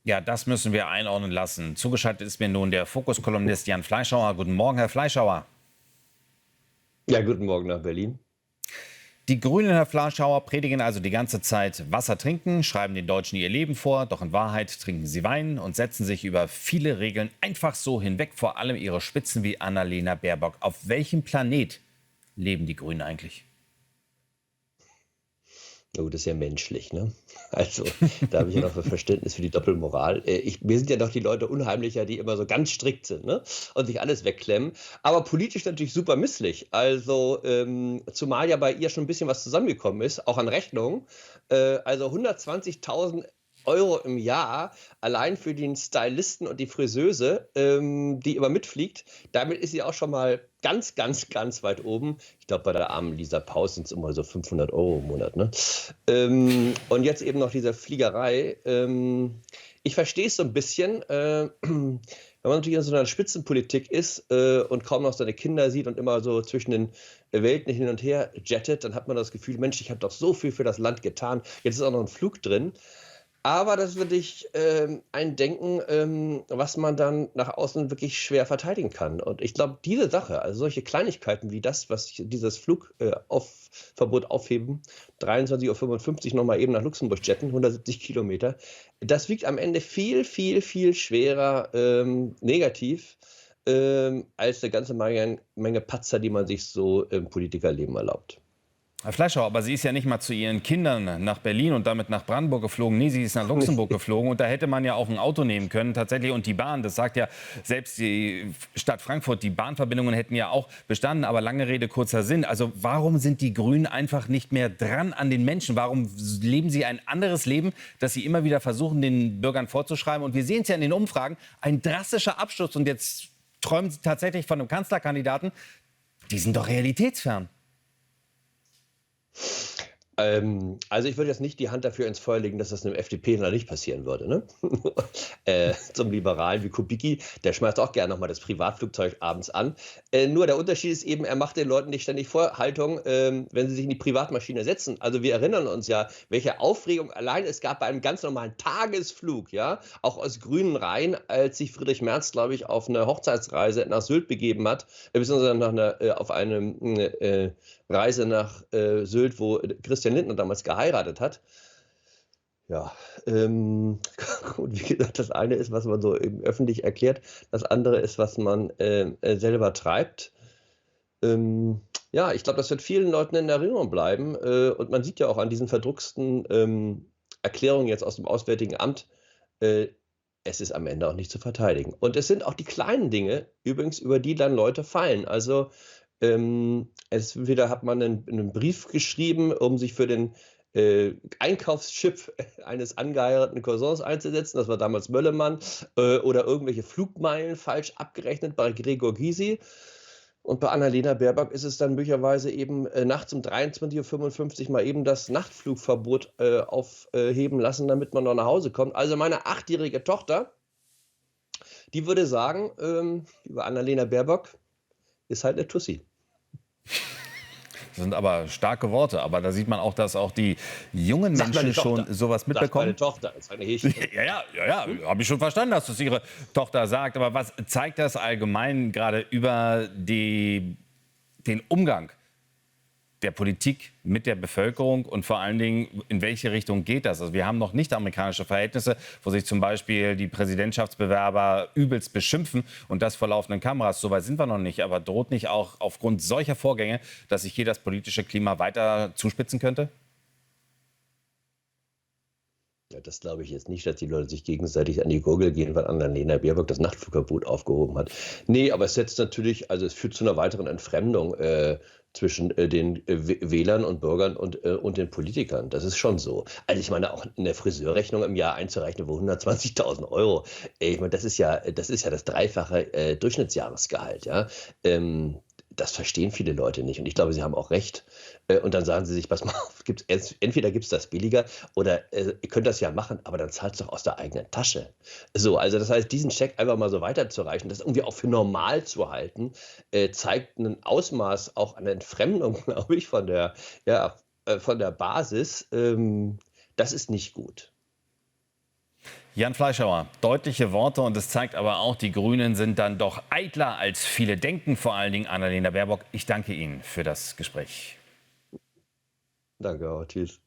Ja, das müssen wir einordnen lassen. Zugeschaltet ist mir nun der Fokus-Kolumnist Jan Fleischhauer. Guten Morgen, Herr Fleischhauer. Ja, guten Morgen nach Berlin. Die Grünen, Herr Fleischhauer, predigen also die ganze Zeit Wasser trinken, schreiben den Deutschen ihr Leben vor, doch in Wahrheit trinken sie Wein und setzen sich über viele Regeln einfach so hinweg, vor allem ihre Spitzen wie Annalena Baerbock. Auf welchem Planet leben die Grünen eigentlich? Oh, das ist ja menschlich, ne? Also, da habe ich ja noch Verständnis für die Doppelmoral. Mir sind ja doch die Leute unheimlicher, die immer so ganz strikt sind, ne? Und sich alles wegklemmen. Aber politisch natürlich super misslich. Also, zumal ja bei ihr schon ein bisschen was zusammengekommen ist, auch an Rechnungen. Also 120.000 € im Jahr allein für den Stylisten und die Friseuse, die immer mitfliegt. Damit ist sie auch schon mal ganz, ganz, ganz weit oben. Ich glaube, bei der armen Lisa Paus sind es immer so 500 € im Monat, ne? Und jetzt eben noch diese Fliegerei. Ich verstehe es so ein bisschen, wenn man natürlich in so einer Spitzenpolitik ist und kaum noch seine Kinder sieht und immer so zwischen den Welten hin und her jettet, dann hat man das Gefühl, Mensch, ich habe doch so viel für das Land getan. Jetzt ist auch noch ein Flug drin. Aber das ist wirklich ein Denken, was man dann nach außen wirklich schwer verteidigen kann. Und ich glaube, diese Sache, also solche Kleinigkeiten wie das, was dieses Flugverbot aufheben, 23:55 Uhr nochmal eben nach Luxemburg jetten, 170 Kilometer, das wiegt am Ende viel, viel, viel schwerer negativ als eine ganze Menge Patzer, die man sich so im Politikerleben erlaubt. Herr Fleischhauer, aber sie ist ja nicht mal zu ihren Kindern nach Berlin und damit nach Brandenburg geflogen. Nee, sie ist nach Luxemburg geflogen. Und da hätte man ja auch ein Auto nehmen können, tatsächlich. Und die Bahn, das sagt ja selbst die Stadt Frankfurt, die Bahnverbindungen hätten ja auch bestanden. Aber lange Rede, kurzer Sinn. Also warum sind die Grünen einfach nicht mehr dran an den Menschen? Warum leben sie ein anderes Leben, das sie immer wieder versuchen, den Bürgern vorzuschreiben? Und wir sehen es ja in den Umfragen, ein drastischer Absturz. Und jetzt träumen sie tatsächlich von einem Kanzlerkandidaten. Die sind doch realitätsfern. Also ich würde jetzt nicht die Hand dafür ins Feuer legen, dass das einem FDPler nicht passieren würde. Ne? Zum Liberalen wie Kubicki, der schmeißt auch gerne nochmal das Privatflugzeug abends an. Nur der Unterschied ist eben, er macht den Leuten nicht ständig Vorhaltung, wenn sie sich in die Privatmaschine setzen. Also wir erinnern uns ja, welche Aufregung allein es gab bei einem ganz normalen Tagesflug, ja, auch aus grünen Reihen, als sich Friedrich Merz, glaube ich, auf eine Hochzeitsreise nach Sylt begeben hat, beziehungsweise auf eine Reise nach Sylt, wo Christian Lindner damals geheiratet hat. Ja, und wie gesagt, das eine ist, was man so eben öffentlich erklärt, das andere ist, was man selber treibt. Ja, ich glaube, das wird vielen Leuten in Erinnerung bleiben. Und man sieht ja auch an diesen verdrucksten Erklärungen jetzt aus dem Auswärtigen Amt, äh, es ist am Ende auch nicht zu verteidigen. Und es sind auch die kleinen Dinge, übrigens, über die dann Leute fallen. Also entweder hat man einen Brief geschrieben, um sich für den Einkaufschip eines angeheirateten Cousins einzusetzen. Das war damals Möllemann. Oder irgendwelche Flugmeilen falsch abgerechnet bei Gregor Gysi. Und bei Annalena Baerbock ist es dann möglicherweise eben nachts um 23:55 Uhr mal eben das Nachtflugverbot aufheben lassen, damit man noch nach Hause kommt. Also meine 8-jährige Tochter, die würde sagen, über Annalena Baerbock, ist halt eine Tussi. Das sind aber starke Worte. Aber da sieht man auch, dass auch die jungen Sagt meine Menschen schon Tochter. sowas Sagt meine mitbekommen. Tochter, ist eine Häschen. Ja, habe ich schon verstanden, dass das Ihre Tochter sagt. Aber was zeigt das allgemein gerade über den Umgang der Politik mit der Bevölkerung und vor allen Dingen, in welche Richtung geht das? Also wir haben noch nicht amerikanische Verhältnisse, wo sich zum Beispiel die Präsidentschaftsbewerber übelst beschimpfen und das vor laufenden Kameras. So weit sind wir noch nicht. Aber droht nicht auch aufgrund solcher Vorgänge, dass sich hier das politische Klima weiter zuspitzen könnte? Ja, das glaube ich jetzt nicht, dass die Leute sich gegenseitig an die Gurgel gehen, weil Annalena Baerbock das Nachtflugverbot aufgehoben hat. Nee, aber es setzt natürlich, also es führt zu einer weiteren Entfremdung zwischen den Wählern und Bürgern und den Politikern. Das ist schon so. Also ich meine, auch eine Friseurrechnung im Jahr einzurechnen, wo 120.000 €, ich meine, das ist ja das dreifache Durchschnittsjahresgehalt, ja. Das verstehen viele Leute nicht und ich glaube, sie haben auch recht. Und dann sagen sie sich, pass mal auf, entweder gibt es das billiger oder ihr könnt das ja machen, aber dann zahlt es doch aus der eigenen Tasche. So, also das heißt, diesen Scheck einfach mal so weiterzureichen, das irgendwie auch für normal zu halten, zeigt ein Ausmaß auch an Entfremdung, glaube ich, von der Basis. Das ist nicht gut. Jan Fleischhauer, deutliche Worte und es zeigt aber auch, die Grünen sind dann doch eitler als viele denken, vor allen Dingen Annalena Baerbock. Ich danke Ihnen für das Gespräch. Danke auch, tschüss.